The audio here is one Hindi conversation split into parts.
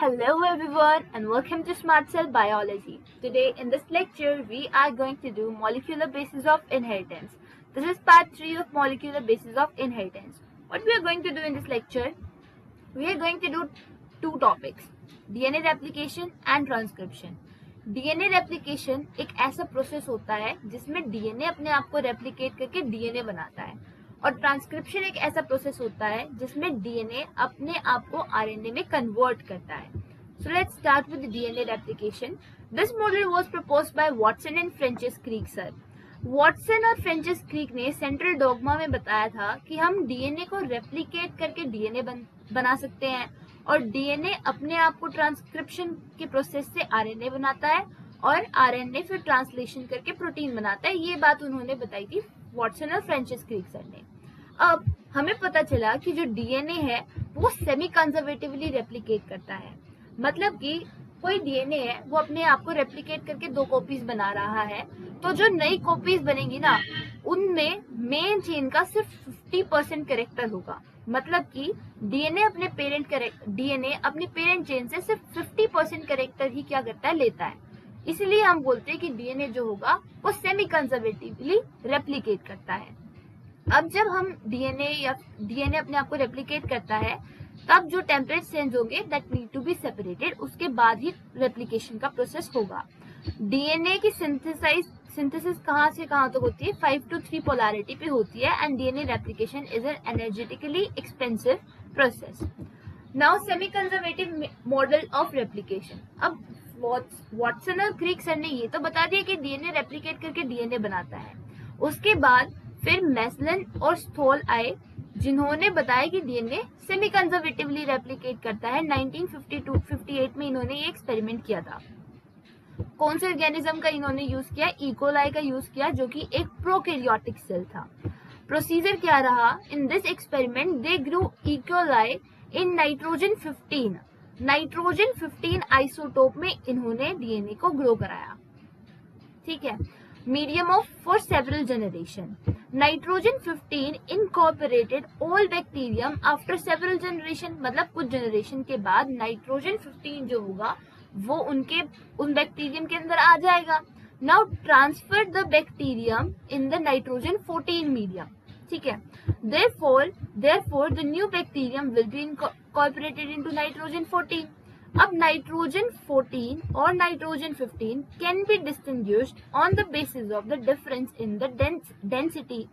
Hello everyone and welcome to Smart Cell Biology. Today in this lecture we are going to do molecular basis of inheritance. This is part 3 of molecular basis of inheritance. What we are going to do in this lecture, we are going to do two topics, DNA replication and transcription. DNA replication एक ऐसा प्रोसेस होता है जिसमें DNA अपने आप को रेप्लिकेट करके DNA बनाता है और ट्रांसक्रिप्शन एक ऐसा प्रोसेस होता है जिसमें DNA अपने आप को RNA में कन्वर्ट करता है. So let's start with the DNA replication. This model was proposed by Watson and Francis Crick sir. Watson और फ्रेंचिस क्रिक ने सेंट्रल डॉगमा में बताया था कि हम DNA को रेप्लिकेट करके DNA बना सकते हैं और DNA अपने आप को ट्रांसक्रिप्शन के प्रोसेस से RNA बनाता है और RNA फिर ट्रांसलेशन करके प्रोटीन बनाता है. ये बात उन्होंने बताई थी वॉटसन और फ्रेंचिस क्रिक सर ने. अब हमें पता चला कि जो DNA है वो सेमी कंजर्वेटिवली रेप्लिकेट करता है. मतलब कि कोई DNA है वो अपने आप को रेप्लिकेट करके दो कॉपीज बना रहा है, तो जो नई कॉपीज बनेंगी ना उनमें मेन चेन का सिर्फ 50% कैरेक्टर होगा. मतलब कि DNA अपने पेरेंट चेन से सिर्फ 50% कैरेक्टर ही क्या करता है, लेता है. इसलिए हम बोलते हैं कि DNA जो होगा वो सेमी कंजर्वेटिवली रेप्लिकेट करता है. अब जब हम DNA अपने आप को रेप्लिकेट करता है तब जो टेम्परेट चेंज होंगे that need to be separated, उसके बाद ही रेप्लिकेशन का प्रोसेस होगा. DNA की सिंथेसिस कहाँ से कहाँ तक होती है, 5 to 3 पोलैरिटी पे होती है and DNA replication is an energetically expensive process. Now semi conservative model of replication. अब वॉटसन और क्रिक सर ने ये तो बता दिया कि DNA रेप्लिकेट करके DNA बनाता है. उसके बाद फिर मेसलन और स्थोल आए जिन्होंने बताया कि DNA सेमी कंजर्वेटिवली रेप्लिकेट करता है. 1952-58 में इन्होंने ये एक्सपेरिमेंट किया था. कौन से ऑर्गेनिज्म का इन्होंने यूज किया, इकोलाई का यूज किया जो कि एक प्रोकैरियोटिक सेल था. प्रोसीजर क्या रहा, in this experiment they grew E coli in nitrogen 15 isotope में इन्होंने DNA को ग्रो कराया. ठीक है. Medium of for several generation. Nitrogen 15 incorporated all bacterium after several generation. मतलब कुछ जनरेशन के बाद नाइट्रोजन 15 जो होगा वो उन बैक्टीरियम के अंदर आ जाएगा. Now transfer the bacterium in the nitrogen 14 medium. ठीक है. therefore the new bacterium will be incorporated into nitrogen 14. अब नाइट्रोजन 14 और nitrogen 15 can be distinguished on the basis of the difference in the density,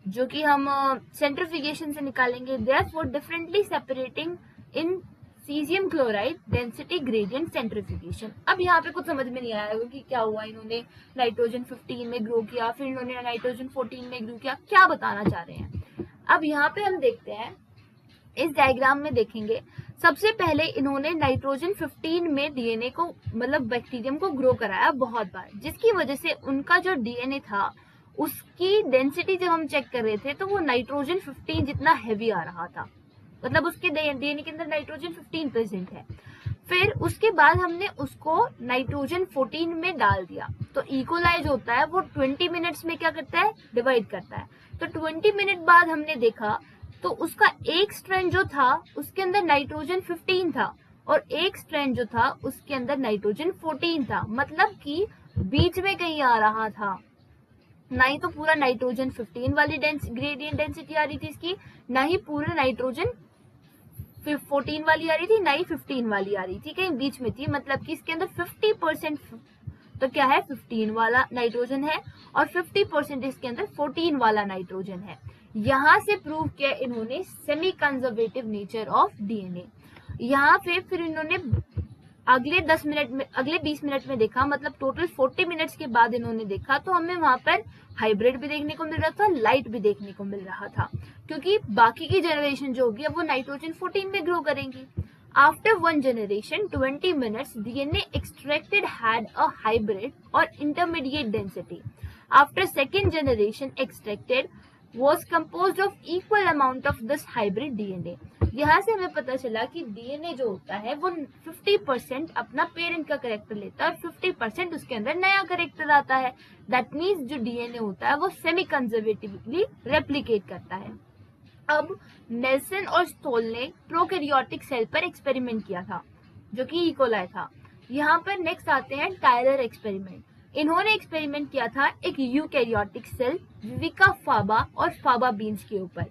जो कि हम सेंट्रिफिकेशन से निकालेंगे. therefore differently separating in caesium chloride density gradient सेंट्रिफिकेशन. अब यहाँ पे कुछ समझ में नहीं आया कि क्या हुआ, इन्होंने नाइट्रोजन 15 में ग्रो किया फिर इन्होंने नाइट्रोजन 14 में ग्रो किया, क्या बताना चाह रहे हैं. अब यहाँ पे हम देखते हैं, इस डायग्राम में देखेंगे. सबसे पहले इन्होंने नाइट्रोजन 15 में DNA को मतलब बैक्टीरियम को ग्रो कराया बहुत बार, जिसकी वजह से उनका जो DNA था उसकी डेंसिटी जब हम चेक कर रहे थे तो वो नाइट्रोजन 15 जितना हैवी आ रहा था. मतलब उसके DNA के अंदर नाइट्रोजन 15 प्रेजेंट है. फिर उसके बाद हमने उसको नाइट्रोजन 14 में डाल दिया तो इकोलाई जो होता है वो 20 मिनट्स में क्या करता है, डिवाइड करता है. तो 20 मिनट बाद हमने देखा तो उसका एक स्ट्रैंड जो था उसके अंदर नाइट्रोजन 15 था और एक स्ट्रैंड जो था उसके अंदर नाइट्रोजन 14 था. मतलब कि बीच में कहीं आ रहा था, ना ही तो पूरा नाइट्रोजन 15 वाली ग्रेडियंट डेंसिटी आ रही थी इसकी, ना ही पूरा नाइट्रोजन 14 वाली आ रही थी, ना ही 15 वाली आ रही थी, कहीं बीच में थी. मतलब कि इसके अंदर 50% तो क्या है 15 वाला नाइट्रोजन है और 50% इसके अंदर 14 वाला नाइट्रोजन है. यहाँ से प्रूव किया इन्होंने semi conservative nature of DNA. यहाँ पे फिर इन्होंने अगले 20 मिनट में देखा, मतलब टोटल 40 मिनट्स के बाद इन्होंने देखा तो हमें वहां पर हाइब्रिड भी देखने को मिल रहा था, लाइट भी देखने को मिल रहा था, क्योंकि बाकी की जनरेशन जो होगी अब वो नाइट्रोजन 14 में ग्रो करेंगी. After one generation, 20 minutes, DNA extracted had a hybrid or intermediate density. After second generation extracted was composed of equal amount of this hybrid DNA. यहाँ से हमें पता चला कि DNA जो होता है वो 50% अपना पेरेंट का करेक्टर लेता है और 50% उसके अंदर नया करेक्टर आता है. दैट मीन्स जो DNA होता है वो सेमी कंजर्वेटिवली रेप्लिकेट करता है. अब नेल्सन और स्टोल ने प्रोकैरियोटिक सेल पर एक्सपेरिमेंट किया था. जो कि इकोलाई था। यहाँ पर नेक्स्ट आते हैं टायलर एक्सपेरिमेंट। इन्होंने एक्सपेरिमेंट किया था एक यूकैरियोटिक सेल विविका फाबा और फाबा बीन्स के ऊपर।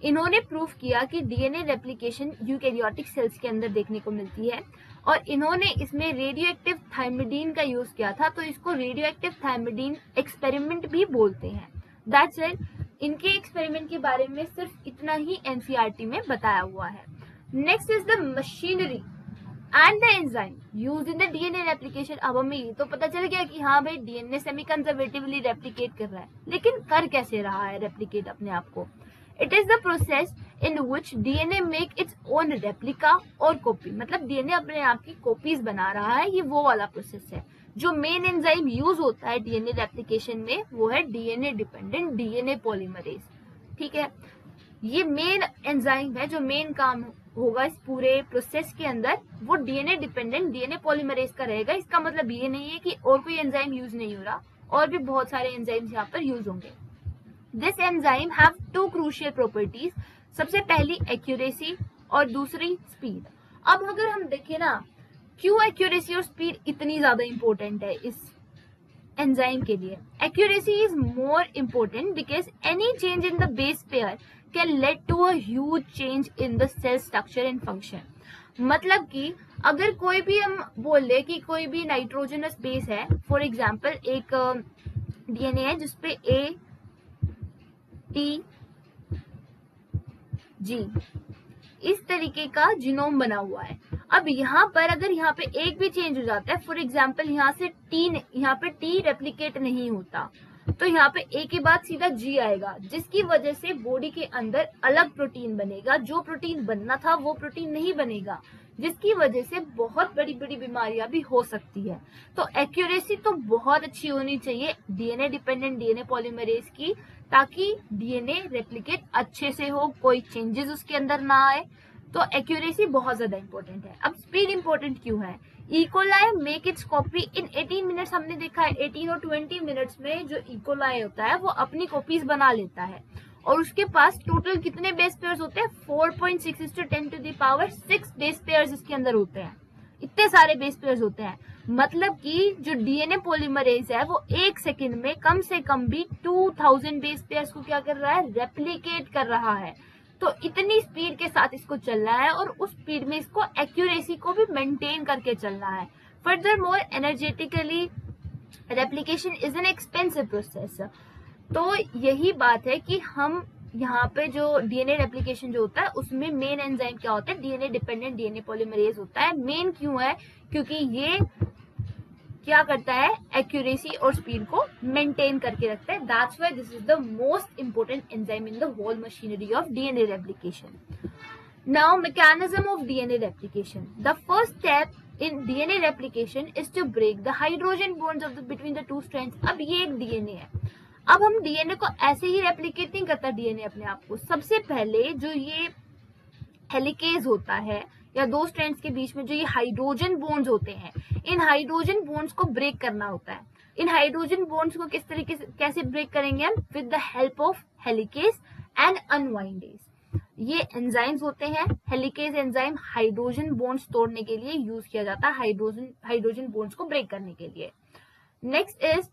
इन्होंने प्रूव किया कि डीएनए रेप्लिकेशन यूकैरियोटिक सेल्स के अंदर देखने को मिलती है और इन्होंने इसमें रेडियो एक्टिव थायमिडीन का यूज किया था, तो इसको रेडियो एक्टिव थायमिडीन एक्सपेरिमेंट भी बोलते हैं। That's it. इनके एक्सपेरिमेंट के बारे में सिर्फ इतना ही एनसीईआरटी में बताया हुआ है। Next is the machinery and the enzyme used in the DNA replication. अब हमें ये तो पता चल गया कि हाँ भाई डीएनए सेमी कंजर्वेटिवली रेप्लिकेट कर रहा है, लेकिन कर कैसे रहा है रेप्लिकेट अपने आप को? It is the process in which DNA make its own replica और कॉपी, मतलब डीएनए अपने आप की कॉपीज बना रहा है, ये वो वाला प्रोसेस है। जो मेन एंजाइम यूज होता है डीएनए रेप्लिकेशन में वो है डीएनए डिपेंडेंट डीएनए पॉलीमरेज। ठीक है, ये मेन एंजाइम है जो मेन काम होगा इस पूरे प्रोसेस के अंदर, वो डीएनए डिपेंडेंट डीएनए पॉलीमरेज का रहेगा। इसका मतलब ये नहीं है कि और कोई एंजाइम यूज नहीं हो रहा, और भी बहुत सारे एंजाइम्स यहाँ पर यूज होंगे। This enzyme have two crucial properties, सबसे पहली एक्यूरेसी और दूसरी स्पीड। अब अगर हम देखें ना, क्यों एक्यूरेसी और स्पीड इतनी ज्यादा इंपॉर्टेंट है इस एंजाइम के लिए? Accuracy is more important because any change in the base pair can lead to a huge change in the cell structure and function. मतलब कि अगर कोई भी हम बोल दे कि कोई भी नाइट्रोजनस बेस है, फॉर एग्जाम्पल एक डीएनए है जिसपे ए टी जी इस तरीके का जीनोम बना हुआ है। अब यहाँ पर अगर यहाँ पे एक भी चेंज हो जाता है, फॉर एग्जाम्पल यहाँ से यहाँ पे टी रेप्लिकेट नहीं होता, तो यहाँ पे ए के बाद सीधा जी आएगा, जिसकी वजह से बॉडी के अंदर अलग प्रोटीन बनेगा। जो प्रोटीन बनना था वो प्रोटीन नहीं बनेगा, जिसकी वजह से बहुत बड़ी बड़ी बीमारियां भी हो सकती है। तो एक्यूरेसी तो बहुत अच्छी होनी चाहिए डीएनए डिपेंडेंट डीएनए पॉलीमरेज की, ताकि डीएनए रेप्लिकेट अच्छे से हो, कोई चेंजेस उसके अंदर ना आए। तो एक्यूरेसी बहुत ज्यादा इंपॉर्टेंट है। अब स्पीड इंपॉर्टेंट क्यों है? E coli make it's copy in 18 minutes. हमने देखा है 18 और 20 मिनट्स में जो इकोलाई होता है वो अपनी कॉपीज बना लेता है, और उसके पास टोटल कितने बेस पेयर्स होते हैं? 4.6 × 10⁻6 बेस पेयर्स इसके अंदर होते हैं। इतने सारे बेस पेयर्स होते हैं, मतलब कि जो डीएनए पॉलीमरेज है वो एक सेकंड में कम से कम भी 2000 बेस पेयर्स को क्या कर रहा है? रेप्लिकेट कर रहा है। तो इतनी स्पीड के साथ इसको चलना है, और उस स्पीड में इसको एक्यूरेसी को भी मेंटेन करके चलना है। Further more energetically replication is an expensive process. तो यही बात है कि हम यहाँ पे जो डीएनए रेप्लिकेशन जो होता है उसमें मेन एंजाइम क्या होता है? डीएनए डिपेंडेंट डीएनए पॉलीमरेज होता है। मेन क्यों है? क्योंकि ये क्या करता है? एक्यूरेसी और स्पीड को मेंटेन करके रखता है। That's why this is the most important enzyme in the whole machinery of DNA replication. Now mechanism of DNA replication. The first step in DNA replication is to break the hydrogen bonds of the between the two strands. अब ये एक डीएनए है। अब हम डीएनए को ऐसे ही रेप्लिकेट नहीं करता डीएनए अपने आप को। सबसे पहले जो ये हेलिकेज होता है या दो स्ट्रैंड्स के बीच में जो ये हाइड्रोजन बॉन्ड्स होते हैं, इन हाइड्रोजन बॉन्ड्स को ब्रेक करना होता है। इन हाइड्रोजन बॉन्ड्स को किस तरीके से कैसे ब्रेक करेंगे हम? With the help of helicase and unwindase. ये एंजाइम्स होते हैं। हेलिकेज एंजाइम हाइड्रोजन बॉन्ड्स तोड़ने के लिए यूज किया जाता है, हाइड्रोजन बॉन्ड्स को ब्रेक करने के लिए। नेक्स्ट इज,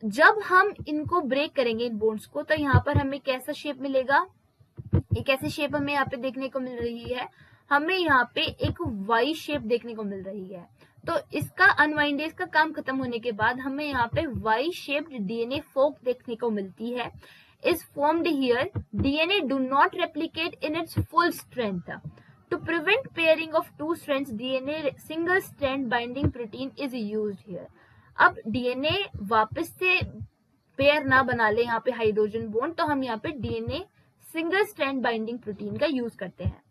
जब हम इनको ब्रेक करेंगे इन बॉन्ड्स को, तो यहाँ पर हमें कैसा शेप मिलेगा? एक ऐसी शेप हमें यहाँ पे देखने को मिल रही है। हमें यहाँ पे एक वाई शेप देखने को मिल रही है। तो इसका अनवाइंडेज का काम खत्म होने के बाद हमें यहाँ पे वाई शेप्ड डीएनए फोक देखने को मिलती है। Is formed here. DNA do not replicate in its full strength. To prevent pairing of two strands, DNA single strand binding protein is used here. अब डीएनए वापस से पेयर ना बना ले यहाँ पे हाइड्रोजन बॉन्ड, तो हम यहाँ पे DNA single strand binding protein का यूज करते हैं।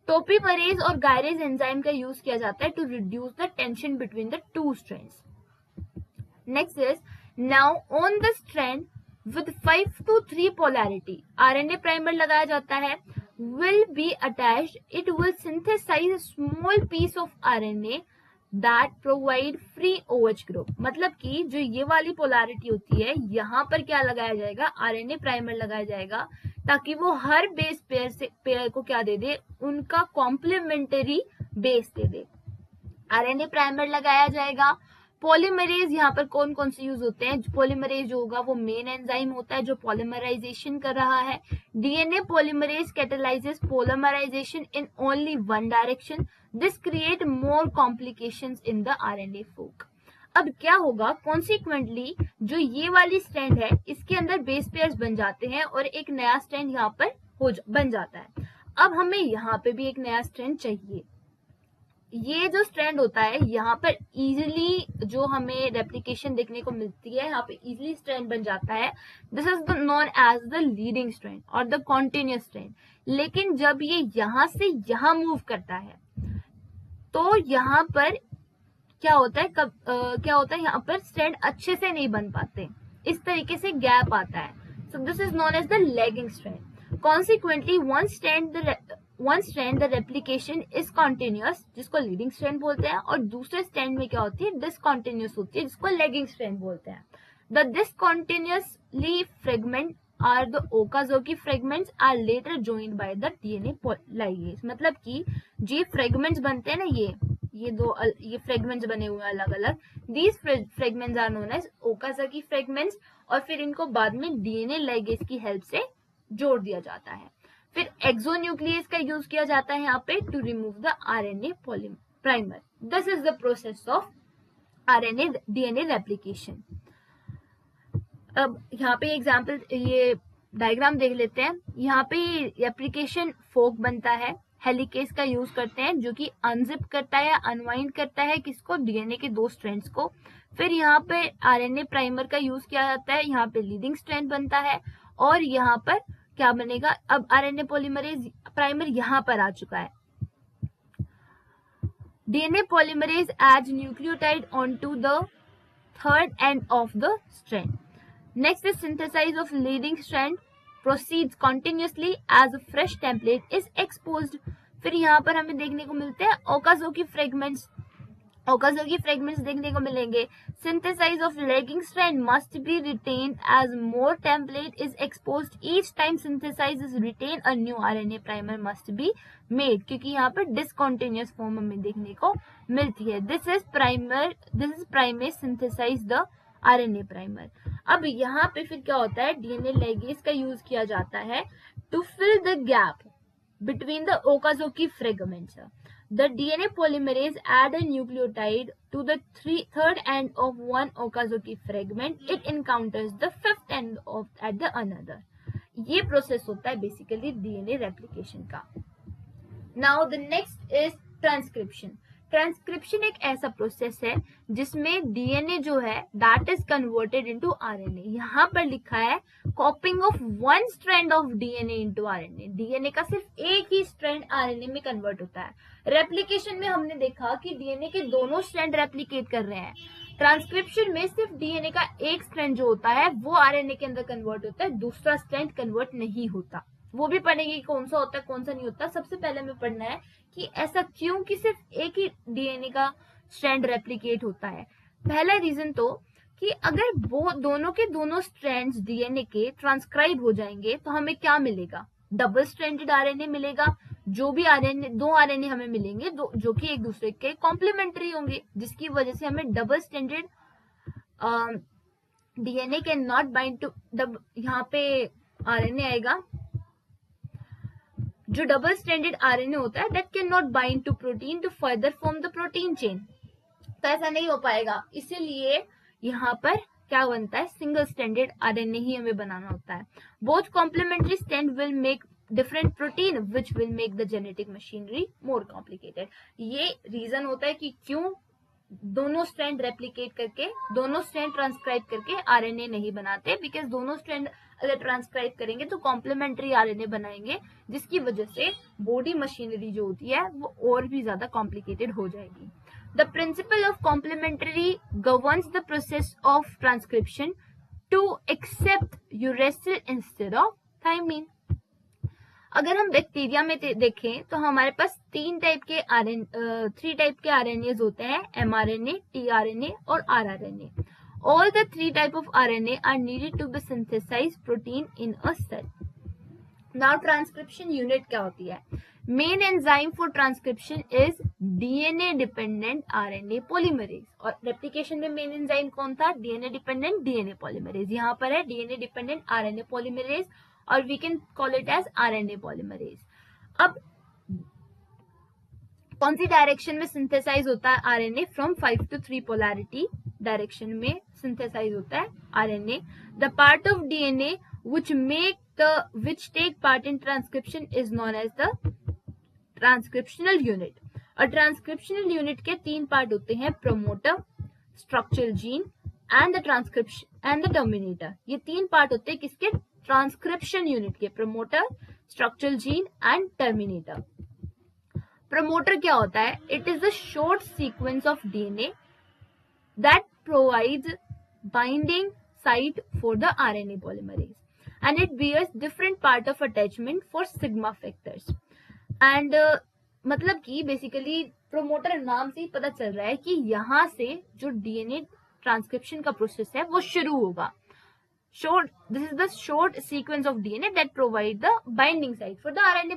टोपीमरेज और गायरेज एंजाइम का यूज किया जाता है to reduce the tension between the two strands. Next is, now on the strand with 5 to 3 polarity RNA primer लगाया जाता है। will be attached, it will synthesize a small piece of RNA that provide free OH group। मतलब कि जो ये वाली पोलैरिटी होती है, यहाँ पर क्या लगाया जाएगा? आरएनए प्राइमर लगाया जाएगा, ताकि वो हर बेस पेयर को क्या दे दे? उनका कॉम्प्लीमेंटरी बेस दे दे। आरएनए प्राइमर लगाया जाएगा। पॉलीमरेज यहाँ पर कौन कौन से यूज होते हैं? पॉलीमरेज जो होगा वो मेन एंजाइम होता है जो पॉलीमराइजेशन कर रहा है। DNA polymerase catalyses polymerization in only one direction, this create more complications in the RNA fork. अब क्या होगा, कॉन्सिक्वेंटली जो ये वाली स्ट्रैंड है इसके अंदर बेस पेयर्स बन जाते हैं और एक नया स्ट्रैंड यहाँ पर बन जाता है। अब हमें यहाँ पे भी एक नया स्ट्रैंड चाहिए। ये जो स्ट्रैंड होता है यहाँ पर इजिली जो हमें रेप्लिकेशन देखने को मिलती है, यहाँ पे इजिली स्ट्रैंड बन जाता है। This is known as the leading strand और द कॉन्टिन्यूस स्ट्रैंड। लेकिन जब ये यहाँ से यहाँ मूव करता है तो यहाँ पर क्या होता है, क्या होता है, यहाँ पर स्ट्रैंड अच्छे से नहीं बन पाते, इस तरीके से गैप आता है। So this is known as the lagging strand. Consequently one strand the replication is continuous, जिसको लीडिंग स्ट्रैंड बोलते हैं, और दूसरे स्ट्रैंड में क्या होती है, डिसकॉन्टिन्यूअस होती है, जिसको लैगिंग स्ट्रैंड बोलते हैं। The discontinuously fragment are the Okazaki fragments are later joined by the DNA ligase. मतलब कि जो फ्रेगमेंट्स बनते हैं ना, ये फ्रेगमेंट्स बने हुए हैं अलग अलग, these fragments are known as Okazaki fragments, और फिर इनको बाद में डीएनए लाइगेज की हेल्प से जोड़ दिया जाता है। फिर एक्सोन्यूक्लियस का यूज किया जाता है यहाँ पे to remove the RNA primer. This is the process of RNA DNA replication. अब यहाँ पे एग्जाम्पल, ये डायग्राम देख लेते हैं। यहाँ पे रेप्लिकेशन फोक बनता है, हेलिकेज का यूज करते हैं जो कि अनजिप करता है, अनवाइंड करता है किसको, डीएनए के दो स्ट्रैंड्स को। फिर यहाँ पे आरएनए प्राइमर का यूज किया जाता है, यहाँ पे लीडिंग स्ट्रैंड बनता है, और यहाँ पर क्या बनेगा, अब आरएनए पॉलीमरेज प्राइमर यहाँ पर आ चुका है। DNA polymerase add nucleotide onto the third end of the strand. Next is synthesis of leading strand proceeds continuously as a fresh template is exposed। फिर यहाँ पर हमें देखने को मिलते हैं ओकाज़की फ्रेगमेंट्स देखने को मिलेंगे। Synthesis of lagging strand must be retained as more template is exposed each time synthesis is retained, a new RNA primer must be made, क्योंकि यहाँ पर discontinuous form हमें देखने को मिलती है। This is primase synthesize the RNA primer. अब यहाँ पे फिर क्या होता है, डीएनए लाइगेज का यूज किया जाता है to fill the gap between the Okazaki fragments. The DNA polymerase add a nucleotide to the third end of one Okazaki fragment, it encounters the fifth end of at the another. ये प्रोसेस होता है बेसिकली डीएनए रेप्लिकेशन का। Now the next is transcription. Transcription एक ऐसा प्रोसेस है जिसमें डीएनए जो है that is converted into RNA. यहाँ पर लिखा है copying of one strand of DNA into RNA. DNA का सिर्फ एक ही स्ट्रैंड आरएनए में कन्वर्ट होता है। रेप्लिकेशन में हमने देखा कि डीएनए के दोनों स्ट्रैंड रेप्लिकेट कर रहे हैं। ट्रांसक्रिप्शन में सिर्फ डीएनए का एक स्ट्रैंड जो होता है वो आरएनए के अंदर कन्वर्ट होता है, दूसरा स्ट्रैंड कन्वर्ट नहीं होता। वो भी पढ़ेंगे कौन सा होता है कौन सा नहीं होता। सबसे पहले हमें पढ़ना है कि ऐसा क्यों कि सिर्फ एक ही डीएनए का स्ट्रैंड रेप्लिकेट होता है। पहला रीजन तो कि अगर वो दोनों के दोनों स्ट्रैंड्स डीएनए के ट्रांसक्राइब हो जाएंगे तो हमें क्या मिलेगा, डबल स्ट्रैंडेड आरएनए मिलेगा। जो भी आरएनए, दो आरएनए हमें मिलेंगे जो कि एक दूसरे के कॉम्प्लीमेंट्री होंगे, जिसकी वजह से हमें double stranded DNA can not bind to, यहाँ पे आरएनए आएगा जो डबल स्ट्रैंडेड आरएनए होता है, that can not bind to protein to further form the protein chain. तो ऐसा नहीं हो पाएगा, इसीलिए यहाँ पर क्या बनता है, सिंगल स्ट्रैंडेड आरएनए ही हमें बनाना होता है। Both complementary strand will make different protein which will make the genetic machinery more complicated. ये रीजन होता है कि क्यों दोनों स्ट्रैंड रेप्लिकेट करके, दोनों स्ट्रैंड ट्रांसक्राइब करके आरएनए नहीं बनाते, बिकॉज दोनों स्ट्रैंड अगर ट्रांसक्राइब करेंगे तो कॉम्प्लीमेंट्री आरएनए बनाएंगे, जिसकी वजह से बॉडी मशीनरी जो होती है वो और भी ज्यादा कॉम्प्लिकेटेड हो जाएगी। The principal of complementary governs the process of transcription to accept uracil instead of thymine. अगर हम बैक्टीरिया में देखें तो हमारे पास थ्री टाइप के आरएनएज होते हैं, एमआरएनए, टीआरएनए और rRNA. All the three type of RNA are needed to be synthesize protein in a cell. Now transcription unit क्या होती है? Main enzyme for transcription is DNA dependent RNA polymerase, और रेप्लिकेशन में मेन एंजाइम कौन था? DNA dependent DNA polymerase. यहाँ पर है डीएनए डिपेंडेंट आरएनए पॉलीमरेज, और we can call it as RNA polymerase. अब कौन सी डायरेक्शन में सिंथेसाइज होता है RNA? From 5 to 3 polarity direction में सिंथेसाइज होता है RNA. The part of DNA which take part in transcription is known as the transcriptional unit. और ट्रांसक्रिप्शनल यूनिट के 3 पार्ट होते हैं, promoter, structural gene and the transcription and the terminator. ये 3 पार्ट होते हैं किसके? ट्रांसक्रिप्शन यूनिट के, promoter, structural gene and terminator. Promoter क्या होता है? It is the short sequence of DNA that provides binding site for the RNA polymerase and it bears different part of attachment for sigma factors and मतलब कि बेसिकली प्रोमोटर नाम से ही पता चल रहा है कि यहाँ से जो डीएनए ट्रांसक्रिप्शन का प्रोसेस है वो शुरू होगा। This is the short sequence of DNA that provide the binding site for the RNA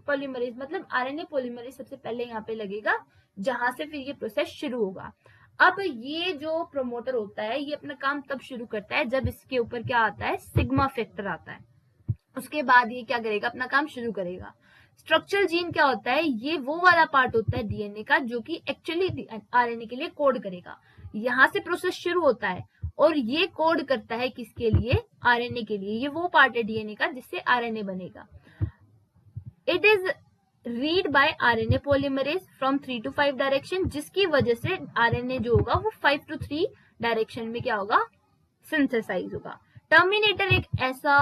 polymerase. मतलब आरएनए पॉलीमरेज सबसे पहले यहाँ पे लगेगा जहां से फिर ये प्रोसेस शुरू होगा। अब ये जो प्रोमोटर होता है ये अपना काम तब शुरू करता है जब इसके ऊपर क्या आता है? सिग्मा फैक्टर आता है। उसके बाद ये क्या करेगा? अपना काम शुरू करेगा। स्ट्रक्चरल जीन क्या होता है? ये वो वाला पार्ट होता है डीएनए का जो कि एक्चुअली आरएनए के लिए कोड करेगा। यहां से प्रोसेस शुरू होता है और ये कोड करता है किसके लिए? आरएनए के लिए। ये वो पार्ट है डीएनए का जिससे आरएनए बनेगा। It is read by RNA polymerase from 3 to 5 direction, जिसकी वजह से आरएनए जो होगा वो 5 to 3 डायरेक्शन में क्या होगा? सिंथेसाइज होगा। टर्मिनेटर एक ऐसा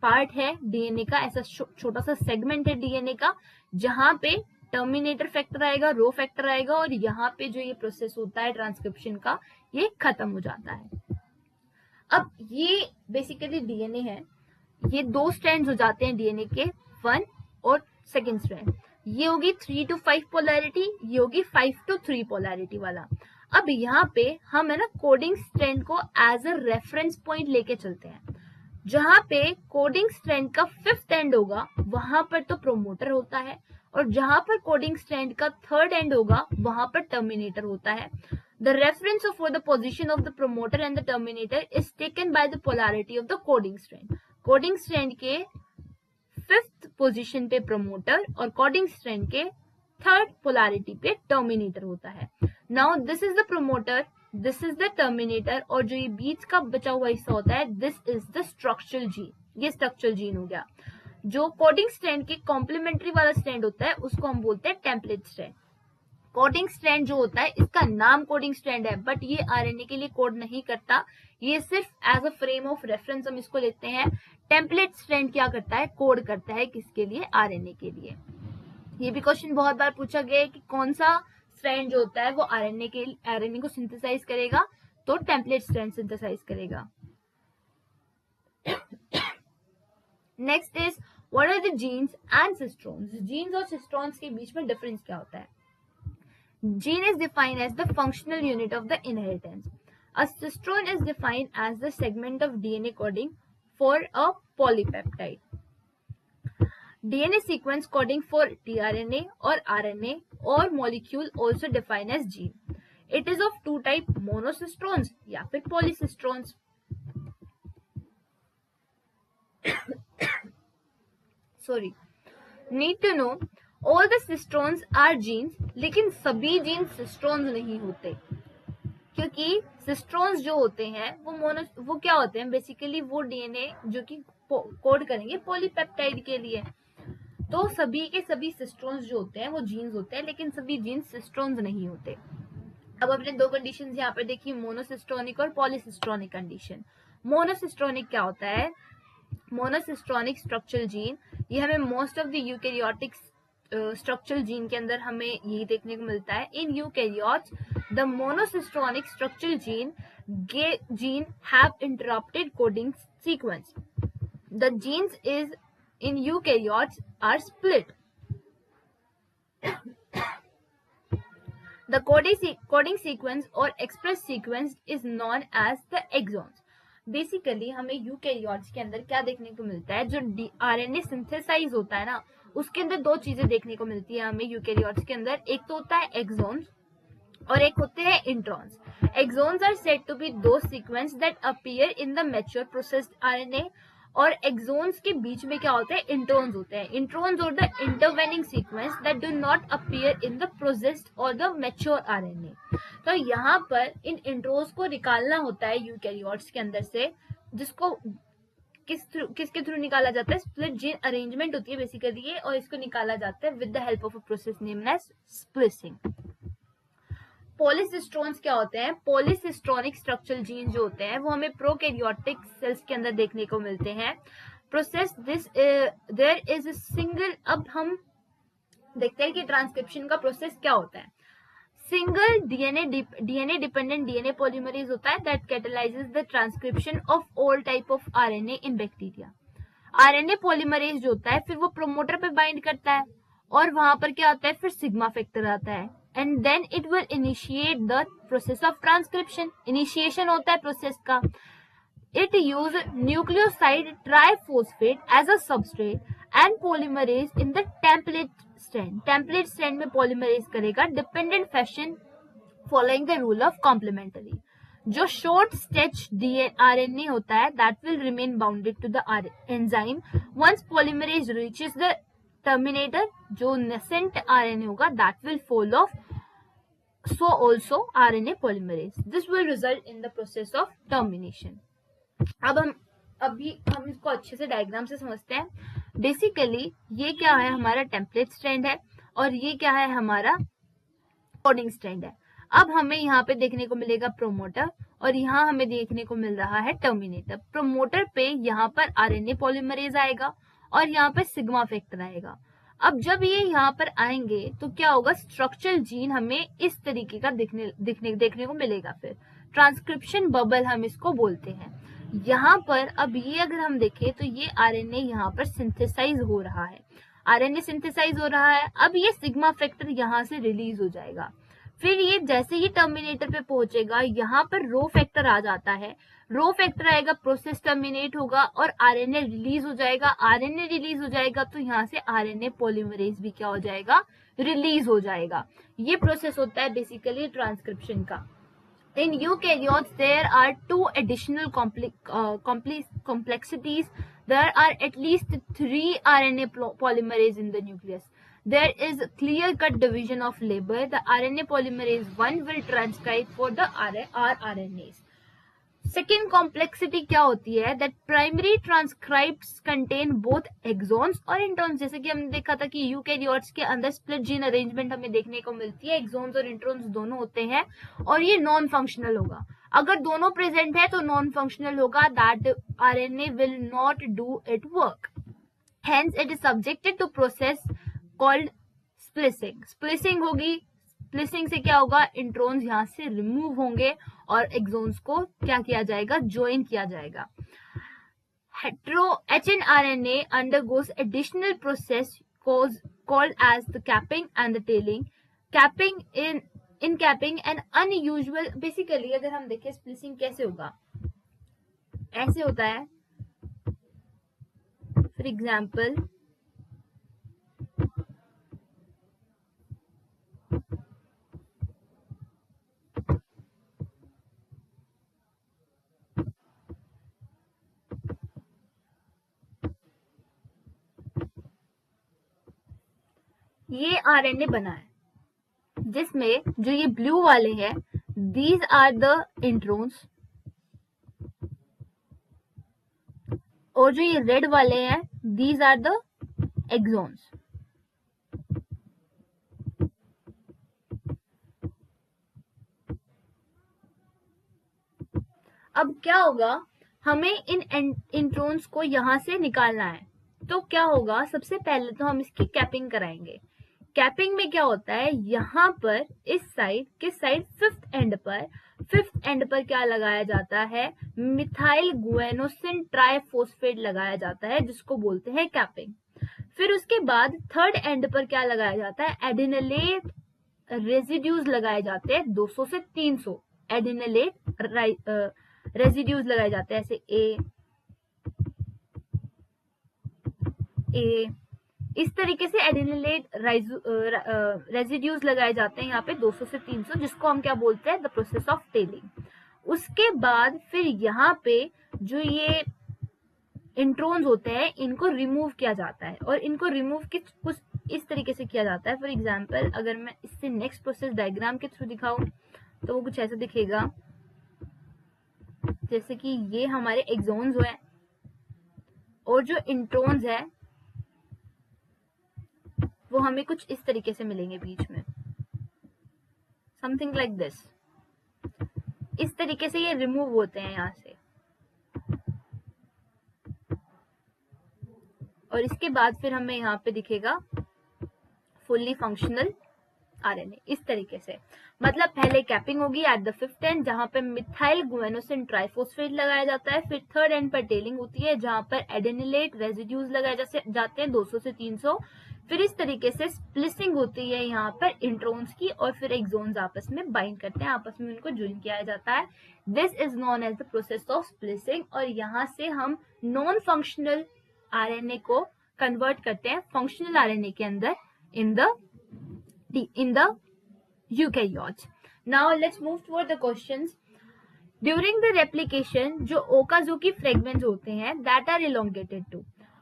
पार्ट है डीएनए का, ऐसा छोटा सा सेगमेंट है डीएनए का जहां पे टर्मिनेटर फैक्टर आएगा, रो फैक्टर आएगा, और यहाँ पे जो ये प्रोसेस होता है ट्रांसक्रिप्शन का ये खत्म हो जाता है। अब ये बेसिकली डीएनए है, ये 2 स्ट्रैंड्स हो जाते हैं डीएनए के, 1 और सेकेंड स्ट्रैंड। ये होगी 3 to 5 पोलैरिटी, ये होगी 5 to 3 पोलैरिटी वाला। अब यहाँ पे हम है ना कोडिंग स्ट्रैंड को एज अ रेफरेंस पॉइंट लेके चलते हैं। जहां पे कोडिंग स्ट्रैंड का 5th एंड होगा वहां पर तो प्रोमोटर होता है, और जहां पर कोडिंग स्ट्रैंड का 3rd एंड होगा वहां पर टर्मिनेटर होता है। The reference for the position of the promoter and the terminator is taken by the polarity of the coding strand. Coding strand के 5th पोजीशन पे प्रोमोटर और कोडिंग स्ट्रैंड के 3rd पोलैरिटी पे टर्मिनेटर होता है। Now this is the promoter, this is the terminator, और जो ये बीच का बचा हुआ हिस्सा होता है this is the structural gene. ये स्ट्रक्चरल जीन हो गया। जो कोडिंग स्ट्रैंड के कॉम्प्लीमेंट्री वाला स्ट्रैंड होता है उसको हम बोलते हैं टेम्पलेट स्ट्रैंड। कोडिंग स्ट्रैंड जो होता है इसका नाम कोडिंग स्ट्रैंड है, बट ये आरएनए के लिए कोड नहीं करता, ये सिर्फ as a frame of reference हम इसको लेते हैं। टेम्पलेट स्ट्रैंड क्या करता है? कोड करता है किसके लिए? आरएनए के लिए। ये भी क्वेश्चन बहुत बार पूछा गया है कि कौन सा स्ट्रैंड जो होता है वो आरएनए को सिंथेसाइज करेगा, तो टेम्पलेट स्ट्रैंड सिंथेसाइज करेगा। Next is what are the genes and cistrons. Genes और सिस्ट्रोन्स के बीच में डिफरेंस क्या होता है? Gene is defined as the functional unit of the inheritance. A cistrone is defined as the segment of DNA coding for a polypeptide. DNA sequence coding for tRNA or RNA or molecule also defined as gene. It is of 2 type, monocistrons या फिर polycistrons. Sorry. Need to know all the cistrons are genes, लेकिन सभी जीन सिस्ट्रोन्स नहीं होते, क्योंकि सिस्ट्रोन्स जो होते हैं वो क्या होते हैं? बेसिकली वो डीएनए जो कि कोड करेंगे पॉलीपेप्टाइड के लिए। तो सभी के सभी सिस्ट्रोन्स जो होते हैं वो जीन्स होते हैं, लेकिन सभी जीन्स सिस्ट्रोन्स नहीं होते। अब अपने 2 कंडीशंस यहाँ पे देखिए, मोनोसिस्ट्रोनिक और पॉलीसिस्ट्रोनिक कंडीशन। मोनोसिस्ट्रोनिक क्या होता है? मोनोसिस्ट्रोनिक स्ट्रक्चरल जीन, ये हमें most of the eukaryotic structural gene के अंदर हमें यही देखने को मिलता है। In eukaryotes the monocistronic structural gene have interrupted coding sequence. The genes is in eukaryotes are split. The coding sequence और express sequence is known as the exons. Basically हमें यूकैरियोट्स के अंदर क्या देखने को मिलता है? जो आरएनए सिंथेसाइज होता है ना, उसके अंदर दो चीजें देखने को मिलती है हमें यूकेरियोट्स के अंदर। एक तो होता है एक्सोन्स और एक होते हैं introns. Exons are said to be दो sequence that appear in the mature processed RNA, और एक्सोन्स के बीच में क्या होते हैं, इंट्रॉन्स होते हैं। इंट्रॉन्स और the intervening sequence that do not appear in the processed और द मैच्योर आरएनए। तो यहाँ पर इन इंट्रॉन्स को निकालना होता है यूकेरियोट्स के अंदर से, जिसको किसके थ्रू निकाला जाता है, स्प्लिट जीन अरेंजमेंट होती है बेसिकली ये, और इसको निकाला जाता है with the help of a process named as splicing. Polycistrons क्या होते हैं, पॉलीसिस्ट्रॉनिक स्ट्रक्चरल जीन जो होते हैं वो हमें प्रोकैरियोटिक सेल्स के अंदर देखने को मिलते हैं। Process this there is a single, अब हम देखते हैं कि ट्रांसक्रिप्शन का प्रोसेस क्या होता है। Single DNA dependent DNA polymerase होता है that कैटलाइजेस the transcription of all type of RNA in bacteria. RNA polymerase जो होता है फिर वो प्रोमोटर पे बाइंड करता है और वहां पर क्या आता है, फिर सिग्मा फैक्टर आता है, and then it will initiate the process of transcription. Initiation होता है प्रोसेस का। It use nucleoside triphosphate as a substrate and polymerase in the template strand. Template strand में पॉलीमरेज करेगा dependent fashion following the rule of complementary. जो शॉर्ट स्टेच आरएनए होता है that will remain bounded to the enzyme once polymerase reaches the terminator. जो नेसेंट आरएनए होगा that will fall off, so also RNA polymerase. This will result in the process of termination. अब हम इसको अच्छे से डायग्राम से समझते हैं। बेसिकली ये क्या है, हमारा टेम्पलेट स्ट्रैंड है और ये क्या है, हमारा कोडिंग स्ट्रैंड है। अब हमें यहाँ पे देखने को मिलेगा प्रोमोटर और यहाँ हमें देखने को मिल रहा है टर्मिनेटर। प्रोमोटर पे यहाँ पर आरएनए पॉलीमरेज आएगा और यहाँ पे सिग्मा फैक्टर आएगा। अब जब ये यहाँ पर आएंगे तो क्या होगा, स्ट्रक्चरल जीन हमें इस तरीके का देखने को मिलेगा। फिर ट्रांसक्रिप्शन बबल हम इसको बोलते हैं। यहाँ पर अब ये अगर हम देखें तो ये आरएनए यहाँ पर सिंथेसाइज हो रहा है, आरएनए सिंथेसाइज हो रहा है। अब ये सिग्मा फैक्टर यहाँ से रिलीज हो जाएगा। फिर ये जैसे ही टर्मिनेटर पे पहुंचेगा यहाँ पर रो फैक्टर आ जाता है। रो फैक्टर आएगा, प्रोसेस टर्मिनेट होगा और आरएनए रिलीज हो जाएगा। आरएनए रिलीज हो जाएगा तो यहाँ से आरएनए पॉलीमरेज भी क्या हो जाएगा, रिलीज हो जाएगा। ये प्रोसेस होता है बेसिकली ट्रांसक्रिप्शन का। In eukaryotes, there are two additional complexities. There are at least 3 RNA polymerase in the nucleus. There is clear-cut division of labor. The RNA polymerase 1 will transcribe for the rRNAs. Second complexity क्या होती है, that primary transcripts contain both exons और introns। जैसे कि हमने देखा था कि यूकेरियोट्स के अंदर स्प्लिट जीन अरेंजमेंट हमें देखने को मिलती है, एक्सोन्स और इंट्रॉन्स दोनों होते हैं और ये नॉन फंक्शनल होगा। अगर दोनों प्रेजेंट है तो नॉन फंक्शनल होगा, that RNA will not do it work, hence it is subjected to process called splicing. Splicing होगी, स्प्लिसिंग से क्या होगा, इंट्रॉन्स यहाँ से रिमूव होंगे और एक्सोन्स को क्या किया जाएगा, ज्वाइन किया जाएगा। HNRNA undergoes additional process called as the capping and the tailing. Capping in capping an unusual, basically अगर हम देखें स्प्लिसिंग कैसे होगा, ऐसे होता है। फॉर एग्जाम्पल ये आरएनए बना है जिसमें जो ये ब्लू वाले हैं, दीज आर द इंट्रॉन्स, और जो ये रेड वाले हैं, दीज आर द एक्सोन्स। अब क्या होगा, हमें इन इंट्रॉन्स को यहां से निकालना है। तो क्या होगा, सबसे पहले तो हम इसकी कैपिंग कराएंगे। कैपिंग में क्या होता है, यहाँ पर इस साइड, किस साइड, फिफ्थ एंड पर क्या लगाया जाता है, मिथाइल गुएनोसिन ट्राइफॉस्फेट लगाया जाता है, जिसको बोलते हैं कैपिंग। फिर उसके बाद थर्ड एंड पर क्या लगाया जाता है, एडिनलेट रेजिड्यूज लगाए जाते हैं, 200 से 300 एडिनलेट रेजिड्यूज लगाए जाते हैं, ऐसे ए इस तरीके से एडेनिलेट रेजिड्यूज लगाए जाते हैं यहाँ पे 200 से 300, जिसको हम क्या बोलते हैं, द प्रोसेस ऑफ टेलिंग। उसके बाद फिर यहाँ पे जो ये इंट्रोन्स होते हैं इनको रिमूव किया जाता है, और इनको रिमूव कुछ इस तरीके से किया जाता है। फॉर एग्जाम्पल अगर मैं इससे नेक्स्ट प्रोसेस डायग्राम के थ्रू दिखाऊं तो वो कुछ ऐसा दिखेगा, जैसे कि ये हमारे एक्सोन्स हैं और जो इंट्रोन्स है वो हमें कुछ इस तरीके से मिलेंगे बीच में, समथिंग लाइक दिस। इस तरीके से ये रिमूव होते हैं यहाँ से, और इसके बाद फिर हमें यहाँ पे दिखेगा फुल्ली फंक्शनल आरएनए इस तरीके से। मतलब पहले कैपिंग होगी एट द 5th एंड जहां पे मिथाइल गुआनोसिन ट्राइफॉस्फेट लगाया जाता है, फिर 3rd एंड पर टेलिंग होती है जहां पर एडेनिलेट रेजिड्यूज लगाए जाते हैं 200 से 300, फिर इस तरीके से स्प्लिसिंग होती है यहाँ पर इंट्रोन्स की, और फिर एक्सोन्स आपस में बाइंड करते हैं, आपस में उनको ज्वाइन किया जाता है। This is known as the process of splicing, और यहाँ से हम नॉन फंक्शनल आरएनए को कन्वर्ट करते हैं फंक्शनल आरएनए के अंदर in the eukaryotes. Now let's move toward the questions. During the replication जो ओकाज़की फ्रेगमेंट्स होते हैं that are elongated to,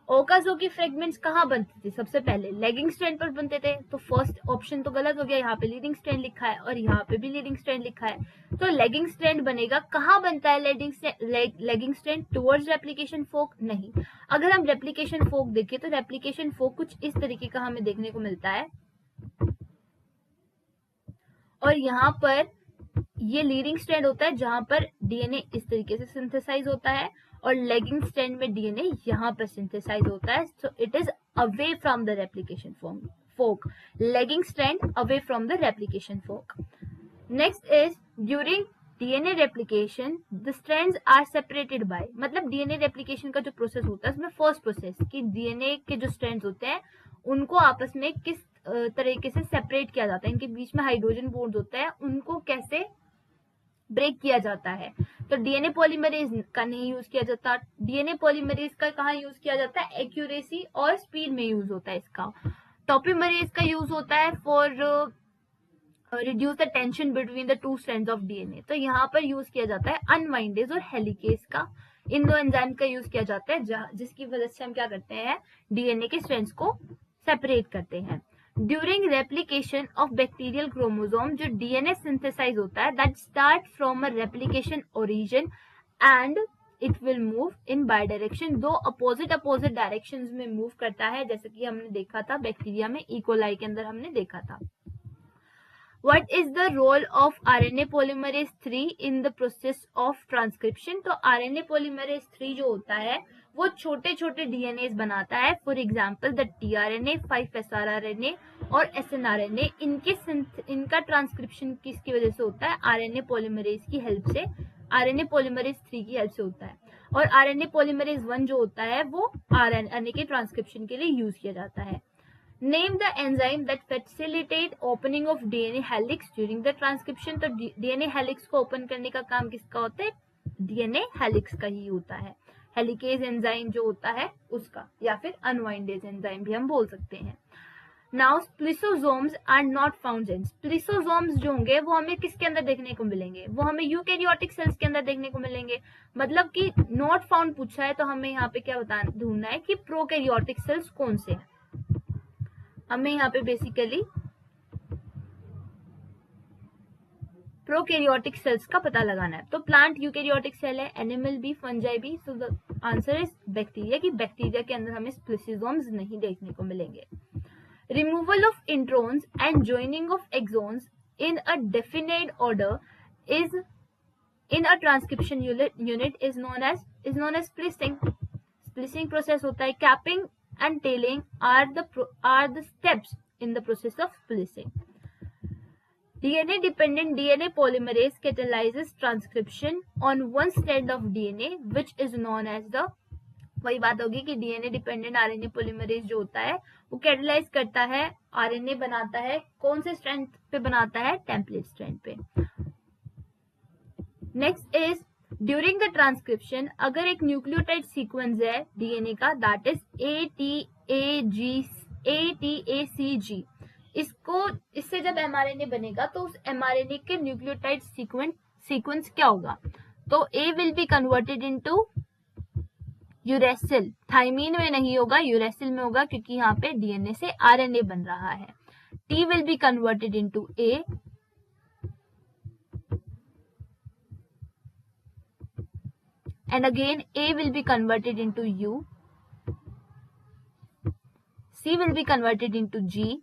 Okazaki fragments कहाँ बनते थे, सबसे पहले लेगिंग स्ट्रैंड पर बनते थे, तो फर्स्ट ऑप्शन तो गलत हो गया, यहाँ पे लीडिंग स्ट्रैंड लिखा है और यहाँ पे भी लीडिंग स्ट्रैंड लिखा है, तो लेगिंग स्ट्रैंड बनेगा। कहाँ बनता है lagging strand, towards replication fork नहीं। अगर हम रेप्लिकेशन फोक देखें तो रेप्लिकेशन फोक कुछ इस तरीके का हमें देखने को मिलता है, और यहाँ पर ये लीडिंग स्ट्रैंड होता है जहां पर डीएनए इस तरीके से सिंथेसाइज होता है, और लेगिंग स्ट्रैंड में डीएनए यहाँ पर सिंथेसाइज होता है, so it is away from the replication fork, lagging strand away from the replication fork. Next is during DNA replication the strands are separated by, मतलब डीएनए रेप्लिकेशन का जो प्रोसेस होता है उसमें फर्स्ट प्रोसेस कि डीएनए के जो स्ट्रैंड्स होते हैं उनको आपस में किस तरीके से सेपरेट किया जाता है, इनके बीच में हाइड्रोजन बॉन्ड होता है, उनको कैसे ब्रेक किया जाता है। तो डीएनए पॉलीमरेज का नहीं यूज किया जाता, डीएनए पॉलीमरेज का कहाँ यूज किया जाता है, एक्यूरेसी और स्पीड में यूज होता है इसका। टॉपीमरेज का यूज होता है for reduce the tension between the two strands of DNA, तो यहाँ पर यूज किया जाता है अनवाइंडेज और हेलिकेज का, इन दो एंजाइम का यूज किया जाता है जिसकी वजह से हम क्या करते हैं, डीएनए के स्ट्रैंड्स को सेपरेट करते हैं। During replication of bacterial chromosome जो डीएनए सिंथेसाइज होता है that start from a replication origin and it will move in by direction, दो अपोजिट डायरेक्शंस में मूव करता है, जैसे कि हमने देखा था बैक्टीरिया में, इकोलाई के अंदर हमने देखा था। What is the role of RNA polymerase 3 in the process of transcription? तो RNA polymerase 3 जो होता है वो छोटे छोटे DNAs बनाता है, for example the tRNA, 5SRRNA और SNRNA, इनका ट्रांसक्रिप्शन किसकी वजह से होता है, RNA polymerase की हेल्प से, RNA polymerase 3 की हेल्प से होता है, और RNA polymerase 1 जो होता है वो RNA के ट्रांसक्रिप्शन के लिए यूज किया जाता है। Name the enzyme that facilitate opening of DNA helix during the transcription, तो DNA helix को ओपन करने का काम किसका होता है, DNA helix का ही होता है, हेलिकेज एंजाइम जो होता है उसका, या फिर अनवाइंडेज एंजाइम भी हम बोल सकते हैं। Now spliceosomes are not found in, spliceosomes जो होंगे वो हमें किसके अंदर देखने को मिलेंगे, वो हमें यूकैरियोटिक सेल्स के अंदर देखने को मिलेंगे। मतलब कि नॉट फाउंड पूछा है तो हमें यहाँ पे क्या ढूंढना है कि प्रोकैरियोटिक सेल्स कौन से हैं, हमें यहाँ पे बेसिकली प्रोकैरियोटिक सेल्स का पता लगाना है। तो प्लांट यूकैरियोटिक सेल है, एनिमल भी, फंजाई भी, so the answer is bacteria, कि बैक्टीरिया के अंदर हमें स्प्लिसोसोम्स नहीं देखने को मिलेंगे। Removal of introns and joining of exons in a definite order is in a transcription unit is known as splicing, splicing process होता है। Capping and tailing are the steps in the process of splicing. DNA dependent DNA polymerase catalyzes transcription on one strand of DNA which is known as the, वही बात होगी कि DNA dependent RNA polymerase जो होता है वो कैटलाइज करता है, RNA बनाता है, कौन से स्ट्रैंड पे बनाता है, टेम्पलेट स्ट्रैंड पे। Next is during the transcription अगर एक न्यूक्लियोटाइड सीक्वेंस है डीएनए का दैट इज ATAG ATACG, इससे जब mRNA बनेगा तो उस mRNA के न्यूक्लियोटाइड सीक्वेंस क्या होगा? तो A will be converted into uracil, thymine में नहीं होगा, यूरेसिल में होगा, क्योंकि यहाँ पे डीएनए से आरएनए बन रहा है. T will be converted into A, and again A will be converted into U, C will be converted into G,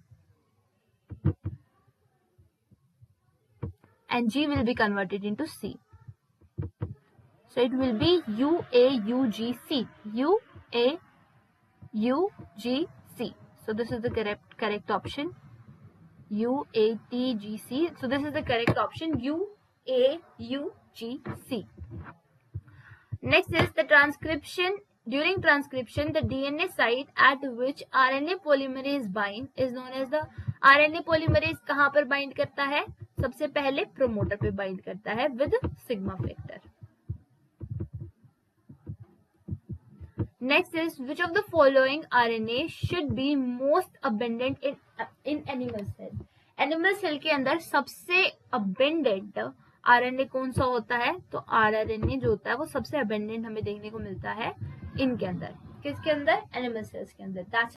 and G will be converted into C. So it will be UAUGC, UAUGC. So this is the correct option, UATGC. So this is the correct option, UAUGC. Next is the transcription. During transcription, the DNA site at which RNA polymerase bind is known as the RNA polymerase. कहाँ पर bind करता है? सबसे पहले promoter पे bind करता है with sigma factor. Next is, which of the following RNA should be most abundant in animal cell? Animal cell के अंदर सबसे abundant RNA कौन सा होता है? तो RNA जो होता है वो सबसे abundant हमें देखने को मिलता है इनके अंदर. किसके अंदर? एनिमल सेल्स के अंदर.